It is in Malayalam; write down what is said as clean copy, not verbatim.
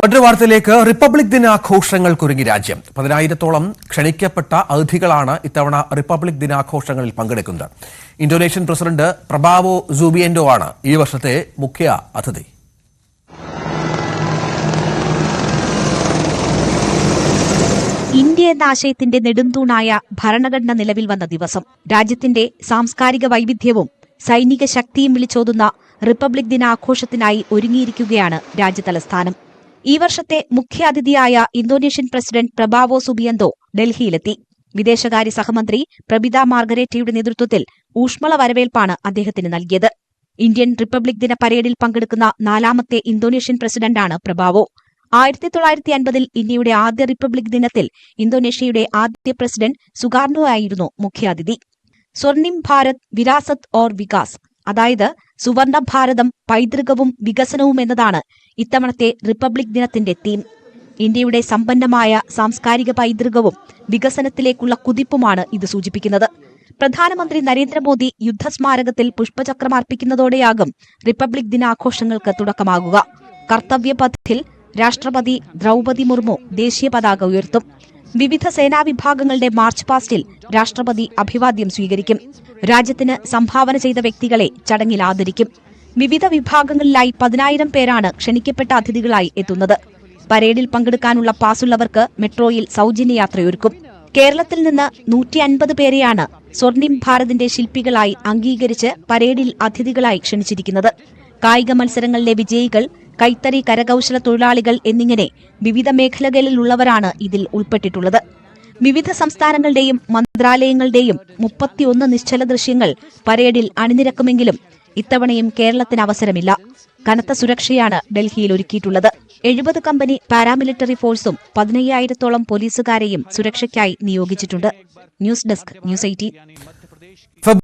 മറ്റൊരു വാർത്തയിലേക്ക്. റിപ്പബ്ലിക് ദിനാഘോഷങ്ങൾക്കൊരുങ്ങി രാജ്യം. 10,000-ഓളം ക്ഷണിക്കപ്പെട്ട അതിഥികളാണ് ഇത്തവണ റിപ്പബ്ലിക് ദിനാഘോഷങ്ങളിൽ പങ്കെടുക്കുന്നത്. ഇന്തോനേഷ്യൻ പ്രസിഡന്റ് പ്രബാവോ സുബിയന്റോ ആണ് ഈ വർഷത്തെ മുഖ്യ അതിഥി. ഇന്ത്യ എന്ന ആശയത്തിന്റെ നെടുംതൂണായ ഭരണഘടന നിലവിൽ വന്ന ദിവസം, രാജ്യത്തിന്റെ സാംസ്കാരിക വൈവിധ്യവും സൈനിക ശക്തിയും വിളിച്ചോതുന്ന റിപ്പബ്ലിക് ദിനാഘോഷത്തിനായി ഒരുങ്ങിയിരിക്കുകയാണ് രാജ്യതലസ്ഥാനം. ഈ വർഷത്തെ മുഖ്യാതിഥിയായ ഇന്തോനേഷ്യൻ പ്രസിഡന്റ് പ്രബാവോ സുബിയന്തോ ഡൽഹിയിലെത്തി. വിദേശകാര്യ സഹമന്ത്രി പ്രബിത മാർഗരേറ്റയുടെ നേതൃത്വത്തിൽ ഊഷ്മള വരവേൽപ്പാണ് അദ്ദേഹത്തിന് നൽകിയത്. ഇന്ത്യൻ റിപ്പബ്ലിക് ദിന പരേഡിൽ പങ്കെടുക്കുന്ന 4ാമത്തെ ഇന്തോനേഷ്യൻ പ്രസിഡന്റാണ് പ്രബാവോ. 1950-ൽ ഇന്ത്യയുടെ ആദ്യ റിപ്പബ്ലിക് ദിനത്തിൽ ഇന്തോനേഷ്യയുടെ ആദ്യ പ്രസിഡന്റ് സുകാർണോ ആയിരുന്നു മുഖ്യാതിഥി. സ്വർണിം ഭാരത് വിരാസത് ഓർ വികാസ്, അതായത് സുവർണ ഭാരതം, പൈതൃകവും വികസനവും എന്നതാണ് ഇത്തവണത്തെ റിപ്പബ്ലിക് ദിനത്തിന്റെ തീം. ഇന്ത്യയുടെ സമ്പന്നമായ സാംസ്കാരിക പൈതൃകവും വികസനത്തിലേക്കുള്ള കുതിപ്പുമാണ് ഇത് സൂചിപ്പിക്കുന്നത്. പ്രധാനമന്ത്രി നരേന്ദ്രമോദി യുദ്ധസ്മാരകത്തിൽ പുഷ്പചക്രമർപ്പിക്കുന്നതോടെയാകും റിപ്പബ്ലിക് ദിനാഘോഷങ്ങൾക്ക് തുടക്കമാകുക. കർത്തവ്യപഥിൽ രാഷ്ട്രപതി ദ്രൗപദി മുർമു ദേശീയ പതാക ഉയർത്തും. വിവിധ സേനാവിഭാഗങ്ങളുടെ മാർച്ച് പാസ്റ്റിൽ രാഷ്ട്രപതി അഭിവാദ്യം സ്വീകരിക്കും. രാജ്യത്തിന് സംഭാവന ചെയ്ത വ്യക്തികളെ ചടങ്ങിൽ ആദരിക്കും. വിവിധ വിഭാഗങ്ങളിലായി 10,000 പേരാണ് ക്ഷണിക്കപ്പെട്ട അതിഥികളായി എത്തുന്നത്. പരേഡിൽ പങ്കെടുക്കാനുള്ള പാസുള്ളവർക്ക് മെട്രോയിൽ സൌജന്യ യാത്രയൊരുക്കും. കേരളത്തിൽ നിന്ന് 150 പേരെയാണ് സ്വർണിം ഭാരതിന്റെ ശില്പികളായി അംഗീകരിച്ച് പരേഡിൽ അതിഥികളായി ക്ഷണിച്ചിരിക്കുന്നത്. കായിക മത്സരങ്ങളിലെ വിജയികൾ, കൈത്തറി കരകൌശല തൊഴിലാളികൾ എന്നിങ്ങനെ വിവിധ മേഖലകളിലുള്ളവരാണ് ഇതിൽ ഉൾപ്പെട്ടിട്ടുള്ളത്. വിവിധ സംസ്ഥാനങ്ങളുടെയും മന്ത്രാലയങ്ങളുടെയും 31 നിശ്ചല ദൃശ്യങ്ങൾ പരേഡിൽ അണിനിരക്കുമെങ്കിലും ഇത്തവണയും കേരളത്തിന് അവസരമില്ല. കനത്ത സുരക്ഷയാണ് ഡൽഹിയിൽ ഒരുക്കിയിട്ടുള്ളത്. 70 കമ്പനി പാരാമിലിറ്ററി ഫോഴ്സും 15,000-ഓളം പോലീസുകാരെയും സുരക്ഷയ്ക്കായി നിയോഗിച്ചിട്ടുണ്ട്. News desk, news 18.